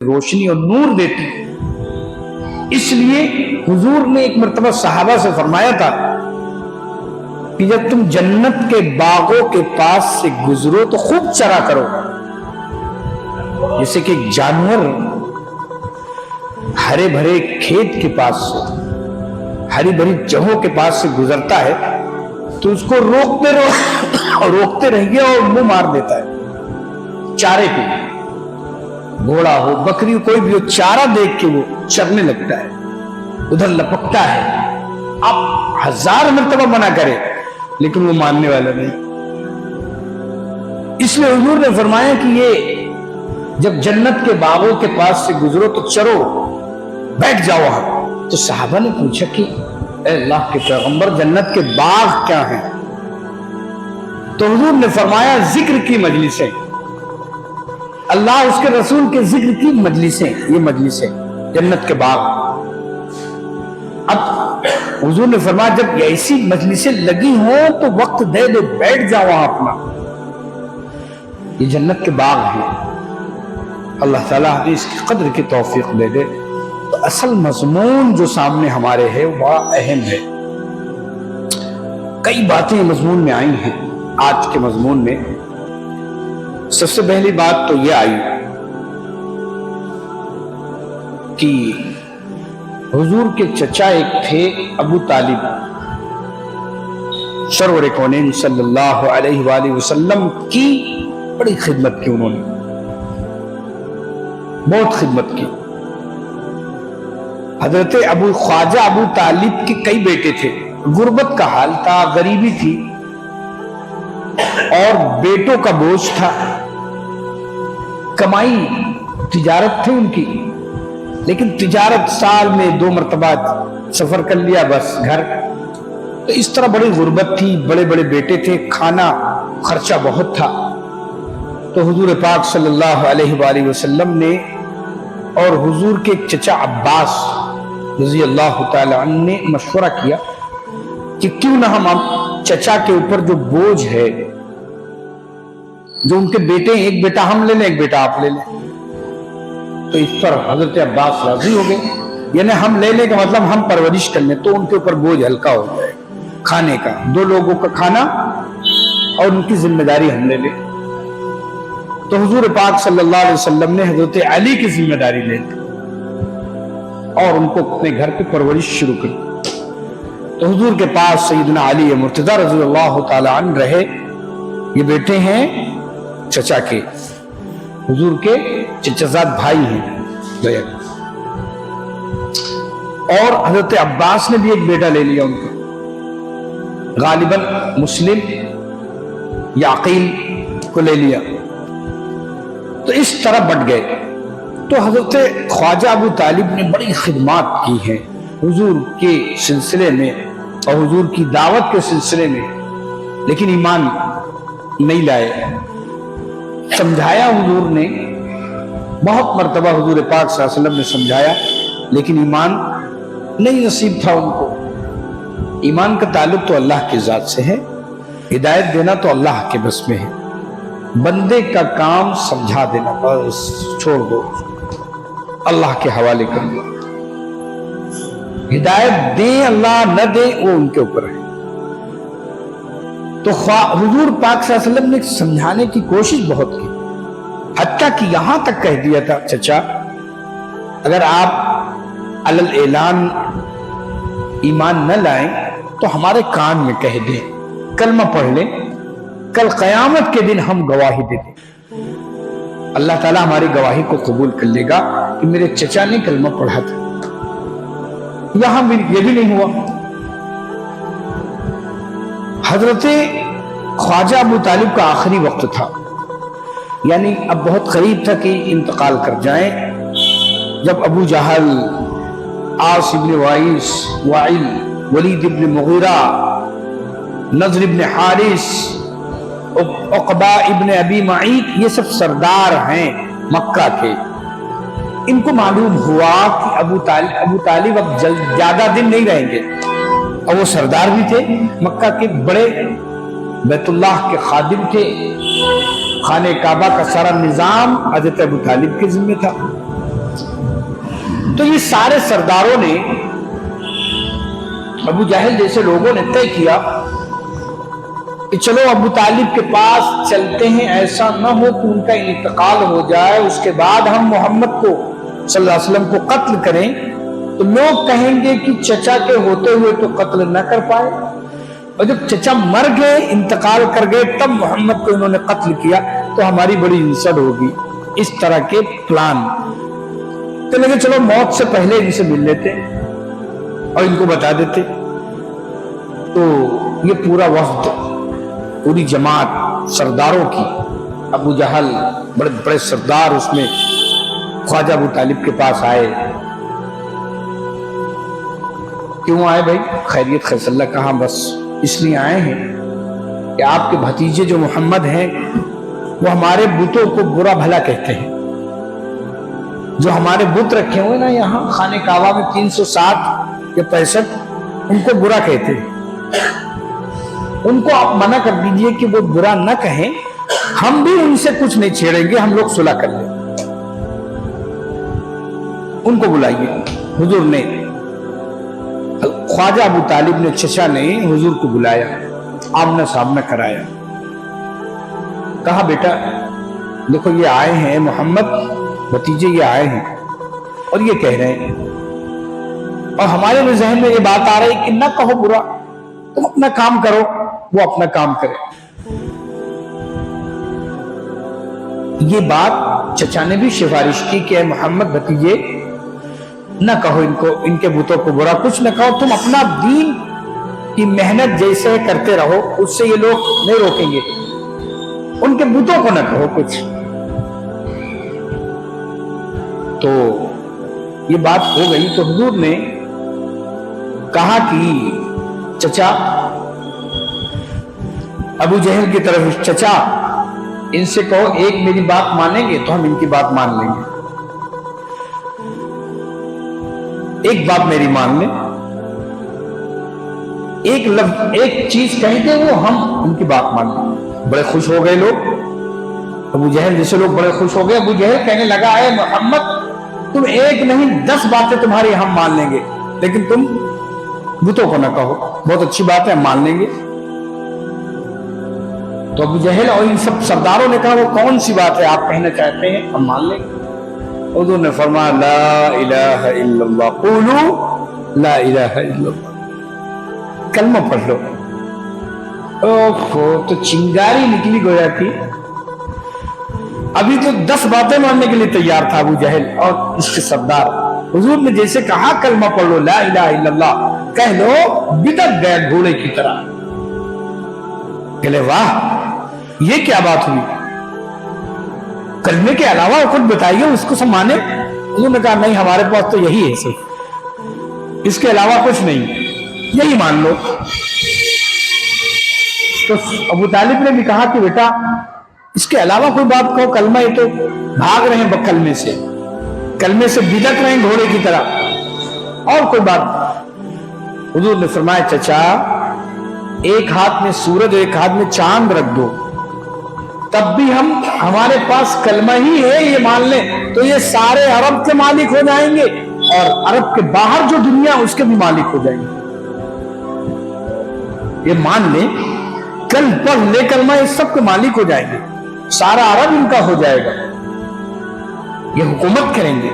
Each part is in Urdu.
روشنی اور نور دیتی ہے۔ اس لیے حضور نے ایک مرتبہ صحابہ سے فرمایا تھا کہ جب تم جنت کے باغوں کے پاس سے گزرو تو خوب چرا کرو، جیسے کہ ایک جانور ہرے بھرے کھیت کے پاس سے، ہری بھری جگہوں کے پاس سے گزرتا ہے تو اس کو روکتے رہیے اور منہ مار دیتا ہے چارے پہ، گھوڑا ہو بکری ہو کوئی بھی ہو، چارہ دیکھ کے وہ چرنے لگتا ہے، ادھر لپکتا ہے۔ آپ 1000 مرتبہ منع کرے لیکن وہ ماننے والا نہیں۔ اس لیے حضور نے فرمایا کہ یہ جب جنت کے باغوں کے پاس سے گزرو تو چرو، بیٹھ جاؤ وہاں۔ تو صحابہ نے پوچھا کہ اے اللہ کے پیغمبر جنت کے باغ کیا ہیں؟ تو حضور نے فرمایا ذکر کی مجلسیں، اللہ اس کے رسول کے ذکر کی مجلسیں، یہ مجلسیں جنت کے باغ۔ اب حضور نے فرمایا جب ایسی مجلسیں لگی ہوں تو وقت دے دو، بیٹھ جاؤ وہاں اپنا، یہ جنت کے باغ ہیں۔ اللہ تعالیٰ ہمیں اس کی قدر کی توفیق دے دے۔ تو اصل مضمون جو سامنے ہمارے ہے وہ بڑا اہم ہے۔ کئی باتیں مضمون میں آئی ہیں آج کے مضمون میں۔ سب سے پہلی بات تو یہ آئی کہ حضور کے چچا ایک تھے ابو طالب، سرور کونین صلی اللہ علیہ وآلہ وسلم کی بڑی خدمت کی، انہوں نے بہت خدمت کی۔ حضرت خواجہ ابو طالب کے کئی بیٹے تھے، غربت کا حال تھا، غریبی تھی اور بیٹوں کا بوجھ تھا، کمائی تجارت تھی ان کی، لیکن تجارت سال میں 2 مرتبہ سفر کر لیا بس گھر، تو اس طرح بڑی غربت تھی، بڑے بڑے بیٹے تھے، کھانا خرچہ بہت تھا۔ تو حضور پاک صلی اللہ علیہ وآلہ وسلم نے اور حضور کے چچا عباس رضی اللہ تعالی عنہ نے مشورہ کیا کہ کیوں نہ ہم چچا کے اوپر جو بوجھ ہے، جو ان کے بیٹے ہیں، ایک بیٹا ہم لے لیں ایک بیٹا آپ لے لیں۔ تو اس پر حضرت عباس راضی ہو گئے، یعنی ہم لے لیں کا مطلب ہم پرورش کر لیں تو ان کے اوپر بوجھ ہلکا ہو جائے، کھانے کا 2 لوگوں کا کھانا اور ان کی ذمہ داری ہم لے لیں۔ تو حضور پاک صلی اللہ علیہ وسلم نے حضرت علی کی ذمہ داری لے لی اور ان کو اپنے گھر پہ پرورش شروع کی۔ تو حضور کے پاس سیدنا علی مرتضی رضی اللہ تعالی عنہ رہے، یہ بیٹے ہیں چچا کے، حضور کے چچازاد بھائی ہیں، اور حضرت عباس نے بھی ایک بیٹا لے لیا ان کا، غالباً مسلم یا عقیل کو لے لیا۔ تو اس طرح بٹ گئے۔ تو حضرت خواجہ ابو طالب نے بڑی خدمات کی ہیں حضور کے سلسلے میں اور حضور کی دعوت کے سلسلے میں، لیکن ایمان نہیں لائے۔ سمجھایا حضور نے بہت مرتبہ، حضور پاک صلی اللہ علیہ وسلم نے سمجھایا، لیکن ایمان نہیں نصیب تھا ان کو۔ ایمان کا تعلق تو اللہ کی ذات سے ہے، ہدایت دینا تو اللہ کے بس میں ہے، بندے کا کام سمجھا دینا، بس چھوڑ دو، اللہ کے حوالے کر دو۔ ہدایت دیں اللہ، نہ دیں وہ ان کے اوپر ہے۔ تو حضور پاک صلی اللہ علیہ وسلم نے سمجھانے کی کوشش بہت کی، حتیٰ کہ یہاں تک کہہ دیا تھا چچا اگر آپ علی الاعلان ایمان نہ لائیں تو ہمارے کان میں کہہ دیں، کلمہ پڑھ لیں، کل قیامت کے دن ہم گواہی دے دیں، اللہ تعالیٰ ہماری گواہی کو قبول کر لے گا کہ میرے چچا نے کلمہ پڑھا تھا۔ یہاں یہ بھی نہیں ہوا۔ حضرت خواجہ ابو طالب کا آخری وقت تھا، یعنی اب بہت قریب تھا کہ انتقال کر جائیں، جب ابو جہل، عاص ابن وائس، وائل، ولید ابن مغیرہ، نضر ابن حارث، عقبہ ابن ابی معیط، یہ سب سردار ہیں مکہ کے، ان کو معلوم ہوا کہ ابو طالب اب زیادہ دن نہیں رہیں گے، اور وہ سردار بھی تھے مکہ کے، بڑے بیت اللہ کے خادم تھے، خانہ کعبہ کا سارا نظام حضرت ابو طالب کے ذمہ تھا۔ تو یہ سارے سرداروں نے، ابو جہل جیسے لوگوں نے طے کیا کہ چلو ابو طالب کے پاس چلتے ہیں، ایسا نہ ہو کہ ان کا انتقال ہو جائے، اس کے بعد ہم محمد کو صلی اللہ علیہ وسلم کو قتل کریں تو لوگ کہیں گے کہ چچا کے ہوتے ہوئے تو قتل نہ کر پائے، اور جب چچا مر گئے، انتقال کر گئے، تب محمد کو انہوں نے قتل کیا تو ہماری بڑی انسلٹ ہوگی۔ اس طرح کے پلان تو لگے چلو موت سے پہلے ان سے مل لیتے اور ان کو بتا دیتے۔ تو یہ پورا وفد، پوری جماعت سرداروں کی، ابو جہل بڑے بڑے سردار اس میں خواجہ ابو طالب کے پاس آئے۔ کیوں آئے بھائی؟ خیریت خیصلہ کہاں، بس اس لیے آئے ہیں کہ آپ کے بھتیجے جو محمد ہیں وہ ہمارے بتوں کو برا بھلا کہتے ہیں، جو ہمارے بت رکھے ہوئے نا یہاں خانہ کعبہ میں 360 یا 65، ان کو برا کہتے ہیں۔ ان کو آپ منع کر دیجئے کہ وہ برا نہ کہیں، ہم بھی ان سے کچھ نہیں چھیڑیں گے، ہم لوگ صلح کر لیں۔ ان کو بلائیے۔ حضور نے، خواجہ ابو طالب نے، چچا نے حضور کو بلایا، آمنا سامنا کرایا، کہا بیٹا دیکھو یہ آئے ہیں محمد بھتیجے، یہ آئے ہیں اور یہ کہہ رہے ہیں، اور ہمارے بھی ذہن میں یہ بات آ رہی کہ نہ کہو برا، تم اپنا کام کرو، وہ اپنا کام کرے۔ یہ بات چچا نے بھی سفارش کی کہ اے محمد بھتیجے نہ کہو ان کو، ان کے بتوں کو برا کچھ نہ کہو، تم اپنا دین کی محنت جیسے کرتے رہو، اس سے یہ لوگ نہیں روکیں گے، ان کے بتوں کو نہ کہو کچھ۔ تو یہ بات ہو گئی تو حضور نے کہا کہ چچا، ابو جہل کی طرف، چچا ان سے کہو ایک میری بات مانیں گے تو ہم ان کی بات مان لیں گے، ایک بات میری مان لیں، ایک لفظ ایک چیز کہہ دیں وہ ہم ان کی بات مان لیں۔ بڑے خوش ہو گئے لوگ، ابو جہل جیسے لوگ بڑے خوش ہو گئے۔ ابو جہل کہنے لگا اے محمد تم ایک نہیں 10 باتیں تمہاری ہم مان لیں گے، لیکن تم بتوں کو نہ کہو، بہت اچھی بات ہے ہم مان لیں گے۔ تو ابو جہل اور ان سب سرداروں نے کہا وہ کون سی بات ہے آپ کہنا چاہتے ہیں، ہم مان لیں گے۔ حضور نے فرمایا لا الہ الا اللہ، قولوا لا الہ الا اللہ، کلمہ پڑھ لو۔ اوہو، تو چنگاری نکلی گویا کی، ابھی تو 10 باتیں ماننے کے لیے تیار تھا ابو جہل اور اس کے سردار۔ حضور نے جیسے کہا کلمہ پڑھ لو، لا الہ الا اللہ کہہ لو، بدک گئے گھوڑے کی طرح۔ کہلے واہ یہ کیا بات ہوئی، کلمے کے علاوہ کچھ بتائیے اس کو سب مانے۔ انہوں نے کہا نہیں ہمارے پاس تو یہی ہے، صرف اس کے علاوہ کچھ نہیں، یہی مان لو۔ تو ابو طالب نے بھی کہا کہ بیٹا اس کے علاوہ کوئی بات کہو، کلمہ یہ تو بھاگ رہے ہیں کلمے سے، کلمے سے بدک رہے ہیں گھوڑے کی طرح، اور کوئی بات۔ حضور نے فرمایا چچا ایک ہاتھ میں سورج ایک ہاتھ میں چاند رکھ دو، تب بھی ہمارے پاس کلمہ ہی ہے یہ مان لیں تو یہ سارے عرب کے مالک ہو جائیں گے، اور عرب کے باہر جو دنیا اس کے بھی مالک ہو جائیں گے۔ یہ مان لیں، کل پڑھ لے کلمہ، یہ سب کے مالک ہو جائیں گے، سارا عرب ان کا ہو جائے گا، یہ حکومت کریں گے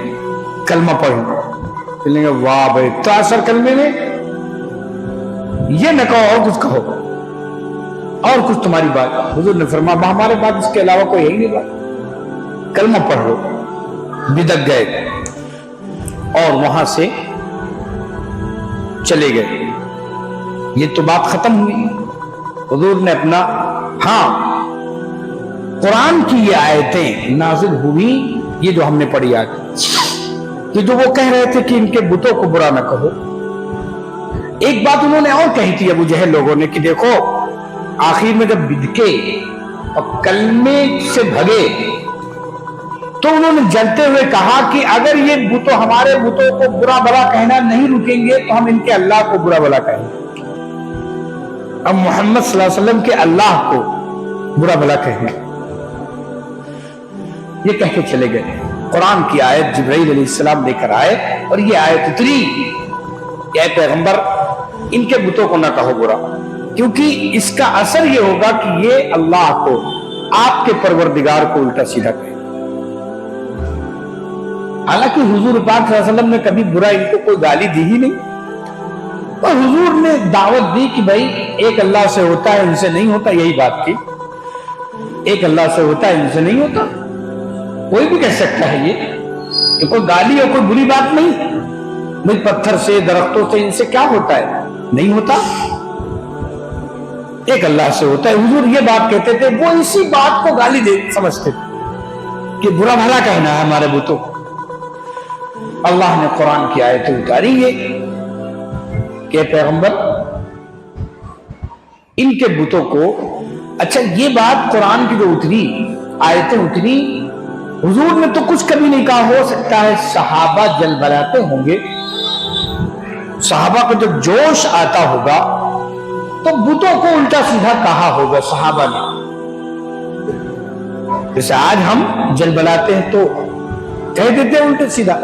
کلمہ پڑھیں گے۔ واہ بھائی تو اثر کلمے میں، یہ نہ کہو اور کچھ کہو، اور کچھ تمہاری بات۔ حضور نے فرمایا ہمارے پاس اس کے علاوہ کوئی ہے ہی نہیں بات، کلمہ پڑھ لو۔ بدک گئے اور وہاں سے چلے گئے۔ یہ تو بات ختم ہوئی۔ حضور نے اپنا، ہاں قرآن کی یہ آیتیں نازل ہوئی، یہ جو ہم نے پڑھی آج، کہ جو وہ کہہ رہے تھے کہ ان کے بتوں کو برا نہ کہو۔ ایک بات انہوں نے اور کہی تھی ابو جہل لوگوں نے کہ دیکھو آخر میں جب بدکے اور کلمے سے بھگے تو انہوں نے جلتے ہوئے کہا کہ اگر یہ بتوں ہمارے بتوں کو برا بھلا کہنا نہیں رکیں گے تو ہم ان کے اللہ کو برا بھلا کہیں گے، اب محمد صلی اللہ علیہ وسلم کے اللہ کو برا بھلا کہیں۔ یہ کہہ کے چلے گئے۔ قرآن کی آیت جبرائیل علیہ السلام لے کر آئے اور یہ آیت اتری کہ اے پیغمبر ان کے بتوں کو نہ کہو برا، کیونکہ اس کا اثر یہ ہوگا کہ یہ اللہ کو، آپ کے پروردگار کو الٹا سیدھا کہے۔ حالانکہ حضور پاک صلی اللہ علیہ وسلم نے کبھی برا ان کو کوئی گالی دی ہی نہیں، اور حضور نے دعوت دی کہ بھائی ایک اللہ سے ہوتا ہے، ان سے نہیں ہوتا، یہی بات تھی، ایک اللہ سے ہوتا ہے، ان سے نہیں ہوتا۔ کوئی بھی کہہ سکتا ہے یہ کہ کوئی گالی اور کوئی بری بات نہیں، بھائی پتھر سے، درختوں سے، ان سے کیا ہوتا ہے؟ نہیں ہوتا، ایک اللہ سے ہوتا ہے۔ حضور یہ بات کہتے تھے، وہ اسی بات کو گالی دے سمجھتے تھے کہ برا بھلا کہنا ہے ہمارے بتوں کو۔ اللہ نے قرآن کی آیتیں اتاری یہ کہ پیغمبر ان کے بتوں کو، اچھا یہ بات قرآن کی جو اتری، آیتیں اتری، حضور نے تو کچھ کبھی نہیں کہا۔ ہو سکتا ہے صحابہ جل بلاتے ہوں گے، صحابہ کو جب جوش آتا ہوگا تو بتوں کو الٹا سیدھا کہا ہوگا صحابہ نے، جیسے آج ہم جل بلاتے ہیں تو کہہ دیتے ہیں الٹا سیدھا،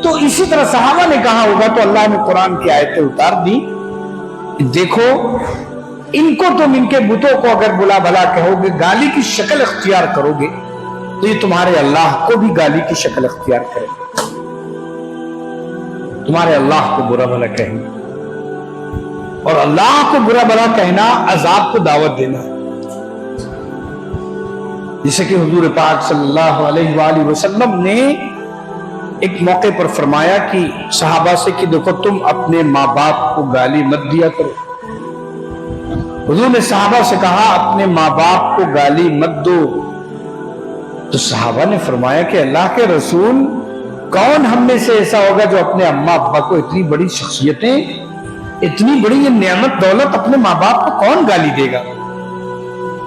تو اسی طرح صحابہ نے کہا ہوگا۔ تو اللہ نے قرآن کی آیتیں اتار دی، دیکھو ان کو تم ان کے بتوں کو اگر بلا بلا کہو گے، گالی کی شکل اختیار کرو گے، تو یہ تمہارے اللہ کو بھی گالی کی شکل اختیار کرے گا، تمہارے اللہ کو برا بھلا کہیں گے، اور اللہ کو برا بھلا کہنا عذاب کو دعوت دینا ہے۔ جیسے کہ حضور پاک صلی اللہ علیہ وآلہ وسلم نے ایک موقع پر فرمایا کہ صحابہ سے کہ دیکھو تم اپنے ماں باپ کو گالی مت دیا کرو۔ حضور نے صحابہ سے کہا اپنے ماں باپ کو گالی مت دو، تو صحابہ نے فرمایا کہ اللہ کے رسول، کون ہم میں سے ایسا ہوگا جو اپنے اماں ابا کو، اتنی بڑی شخصیتیں، اتنی بڑی یہ نعمت دولت، اپنے ماں باپ کو کون گالی دے گا؟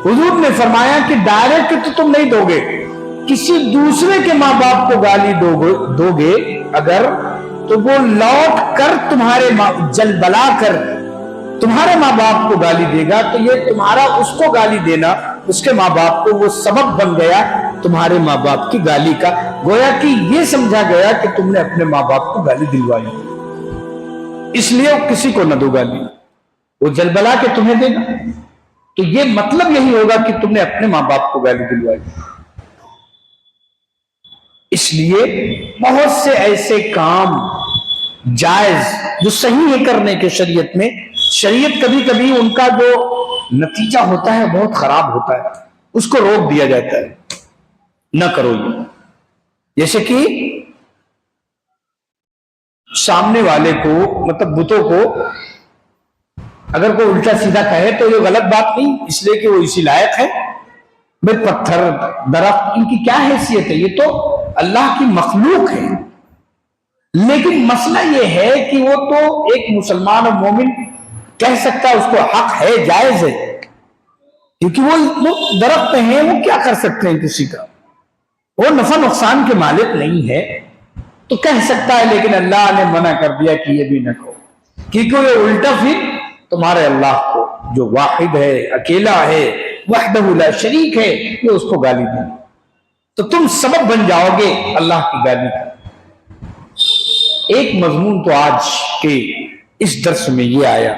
حضور نے فرمایا کہ ڈائریکٹ تو تم نہیں دو گے، کسی دوسرے کے ماں باپ کو گالی دو گے اگر، تو وہ لوٹ کر تمہارے جل بلا کر تمہارے ماں باپ کو گالی دے گا، تو یہ تمہارا اس کو گالی دینا، اس کے ماں باپ کو، وہ سبب بن گیا تمہارے ماں باپ کی گالی کا، گویا کہ یہ سمجھا گیا کہ تم نے اپنے ماں باپ کو گالی دلوائی، اس لیے وہ کسی کو نہ دو گالی، وہ جل بلا کے تمہیں دے گا، تو یہ مطلب یہی ہوگا کہ تم نے اپنے ماں باپ کو گالی دلوائی۔ اس لیے بہت سے ایسے کام جائز جو صحیح ہے کرنے کے شریعت میں، شریعت کبھی کبھی ان کا جو نتیجہ ہوتا ہے بہت خراب ہوتا ہے، اس کو روک دیا جاتا ہے، نہ کرو یہ۔ جیسے کہ سامنے والے کو، مطلب بتوں کو اگر کوئی الٹا سیدھا کہے تو یہ غلط بات نہیں، اس لیے کہ وہ اسی لائق ہے۔ بھئی پتھر، درخت، ان کی کیا حیثیت ہے؟ یہ تو اللہ کی مخلوق ہے، لیکن مسئلہ یہ ہے کہ وہ تو ایک مسلمان اور مومن کہہ سکتا ہے، اس کو حق ہے، جائز ہے، کیونکہ وہ درخت ہیں، وہ کیا کر سکتے ہیں کسی کا، وہ نفع نقصان کے مالک نہیں ہے، تو کہہ سکتا ہے، لیکن اللہ نے منع کر دیا کہ یہ بھی نہ کہو، کیونکہ یہ الٹا پھر تمہارے اللہ کو جو واحد ہے، اکیلا ہے، وحدہ لا شریک ہے، یہ اس کو گالی دیں، تو تم سبب بن جاؤ گے اللہ کی گالی کا۔ ایک مضمون تو آج کے اس درس میں یہ آیا